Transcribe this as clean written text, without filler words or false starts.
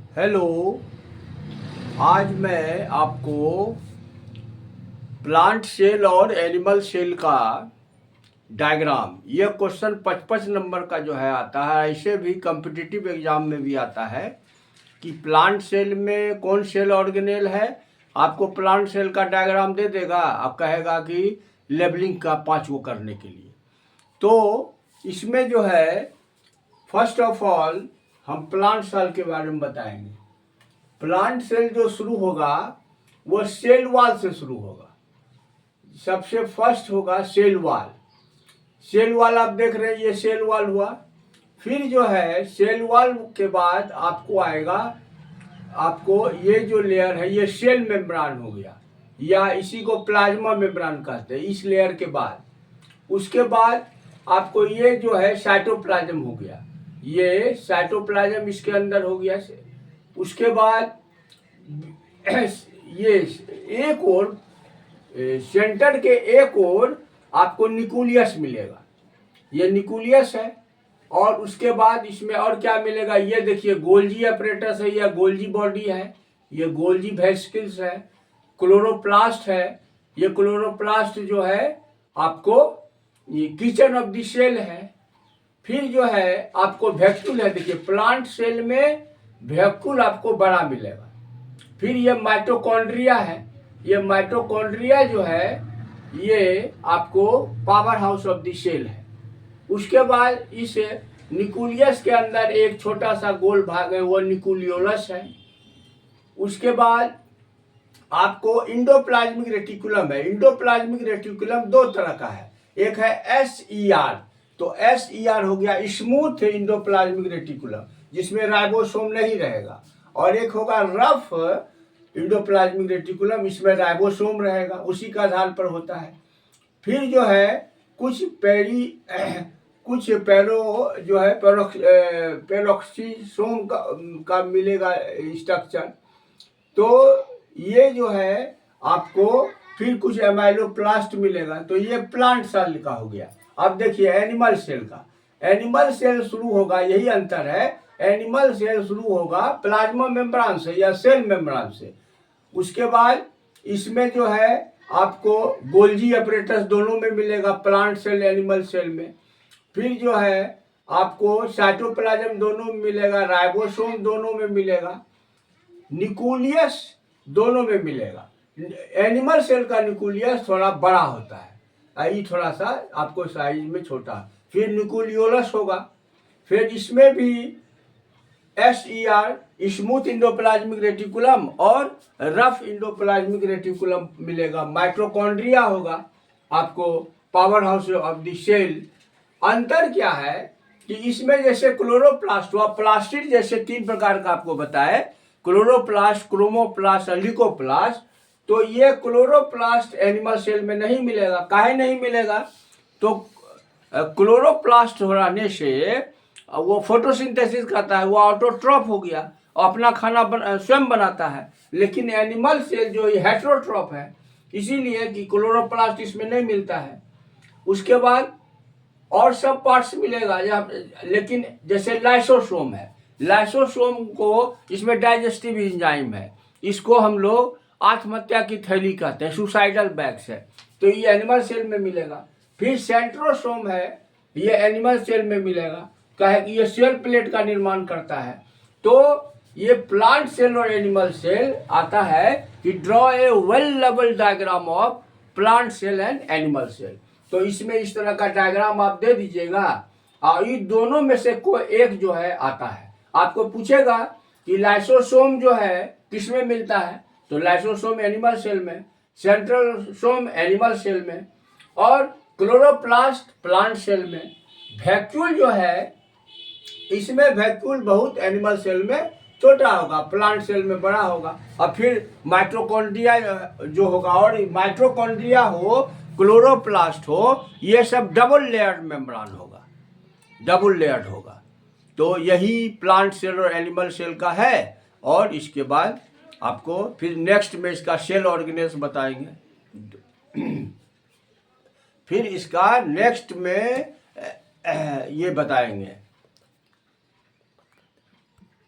Hello. आज मैं आपको प्लांट सेल और एनिमल सेल का डायग्राम, ये क्वेश्चन 55 नंबर का जो है आता है। ऐसे भी कॉम्पिटिटिव एग्जाम में भी आता है कि प्लांट सेल में कौन सेल ऑर्गेनेल है। आपको प्लांट सेल का डायग्राम दे देगा, अब कहेगा कि लेबलिंग का 5 वो करने के लिए। तो इसमें जो है फर्स्ट ऑफ ऑल हम प्लांट सेल के बारे में बताएंगे। प्लांट सेल जो शुरू होगा वो सेल वॉल से शुरू होगा। सबसे फर्स्ट होगा सेल वॉल। सेल वॉल आप देख रहे हैं, ये सेल वॉल हुआ। फिर जो है सेल वॉल के बाद आपको आएगा, आपको ये जो लेयर है ये सेल मेम्ब्रान हो गया, या इसी को प्लाज्मा मेम्ब्रान कहते हैं। इस लेयर के बाद उसके बाद आपको ये जो है साइटोप्लाज्म हो गया, ये साइटोप्लाज्म इसके अंदर हो गया। उसके बाद ये एक और सेंटर के एक और आपको न्यूक्लियस मिलेगा, ये न्यूक्लियस है। और उसके बाद इसमें और क्या मिलेगा, ये देखिए गोल्जी अपरेटस है, यह गोल्जी बॉडी है, ये गोल्जी वेसिकल्स है। क्लोरोप्लास्ट है, ये क्लोरोप्लास्ट जो है आपको ये किचन ऑफ द सेल है। फिर जो है आपको वैक्यूल है, देखिए प्लांट सेल में वैक्यूल आपको बड़ा मिलेगा। फिर ये माइटोकॉन्ड्रिया है, ये माइटोकॉन्ड्रिया जो है ये आपको power house of the cell है। उसके बाद इस न्यूक्लियस के अंदर एक छोटा सा गोल भाग है, वो न्यूक्लियोलस है। उसके बाद आपको इंडोप्लाज्मिक रेटिकुलम है। इंडोप्लाज्मिक रेटिकुलम दो तरह का है, एक है SER, तो SER हो गया स्मूथ इंडोप्लाज्मिक रेटिकुलम जिसमें राइबोसोम नहीं रहेगा, और एक होगा रफ इंडोप्लाज्मिक रेटिकुलम, इसमें राइबोसोम रहेगा, उसी का आधार पर होता है। फिर जो है कुछ पैरो जो है पेरोक्सिसोम का मिलेगा स्ट्रक्चर। तो ये जो है आपको फिर कुछ एमाइलोप्लास्ट मिलेगा। तो ये प्लांट सेल का हो गया। अब देखिए एनिमल सेल का, एनिमल सेल शुरू होगा, यही अंतर है, एनिमल सेल शुरू होगा प्लाज्मा मेम्ब्रान से या सेल मेम्ब्रान से। उसके बाद इसमें जो है आपको गोल्जी अपरेटस दोनों में मिलेगा, प्लांट सेल एनिमल सेल में। फिर जो है आपको साइटोप्लाज्म दोनों में मिलेगा, राइबोसोम दोनों में मिलेगा, न्यूक्लियस दोनों में मिलेगा। एनिमल सेल का न्यूक्लियस थोड़ा बड़ा होता है, ये थोड़ा सा आपको साइज में छोटा। फिर न्यूक्लियोलस होगा। फिर इसमें भी SER स्मूथ इंडोप्लाज्मिक रेटिकुलम और रफ इंडोप्लाज्मिक रेटिकुलम मिलेगा। माइटोकॉन्ड्रिया होगा, आपको power house of the cell. अंतर क्या है कि इसमें जैसे क्लोरोप्लास्ट हुआ, प्लास्टिड जैसे 3 प्रकार का आपको बताए, क्लोरोप्लास्ट, क्रोमोप्लास्ट और ल्यूकोप्लास्ट। तो ये क्लोरोप्लास्ट एनिमल सेल में नहीं मिलेगा। काहे नहीं मिलेगा, तो क्लोरोप्लास्ट होने से वो फोटोसिंथेसिस करता है, वो ऑटोट्रॉफ हो गया और अपना खाना स्वयं बनाता है। लेकिन एनिमल सेल जो हेटेरोट्रॉफ है, इसीलिए कि क्लोरोप्लास्ट इसमें नहीं मिलता है। उसके बाद और सब पार्ट्स मिलेगा, लेकिन जैसे लाइसोसोम है, लाइसोसोम को इसमें डाइजेस्टिव एंजाइम है, इसको हम लोग आत्महत्या की थैली कहते हैं, सुसाइडल बैग्स है, तो ये एनिमल सेल में मिलेगा। फिर सेंट्रोसोम है, ये एनिमल सेल में मिलेगा, कहे कि ये सेल प्लेट का निर्माण करता है। तो ये प्लांट सेल और एनिमल सेल आता है कि ड्रॉ ए वेल लेवल diagram of plant cell and animal cell. तो इसमें इस तरह का डायग्राम आप दे दीजिएगा, और ये दोनों में से कोई एक जो है आता है। आपको पूछेगा कि लाइसोसोम जो है किसमें मिलता है, तो लाइसोसोम एनिमल सेल में, सेंट्रोसोम एनिमल सेल में, और क्लोरोप्लास्ट प्लांट सेल में। वैक्यूल जो है इसमें वैक्यूल बहुत एनिमल सेल में छोटा होगा, प्लांट सेल में बड़ा होगा। और फिर माइटोकॉन्ड्रिया जो होगा, और माइटोकॉन्ड्रिया हो, क्लोरोप्लास्ट हो, ये सब डबल लेयर्ड मेम्ब्रान होगा, डबल लेयर्ड होगा। तो यही प्लांट सेल और एनिमल सेल का है। और इसके बाद आपको फिर नेक्स्ट में इसका सेल ऑर्गेनेल्स बताएंगे। फिर इसका नेक्स्ट में ये बताएंगे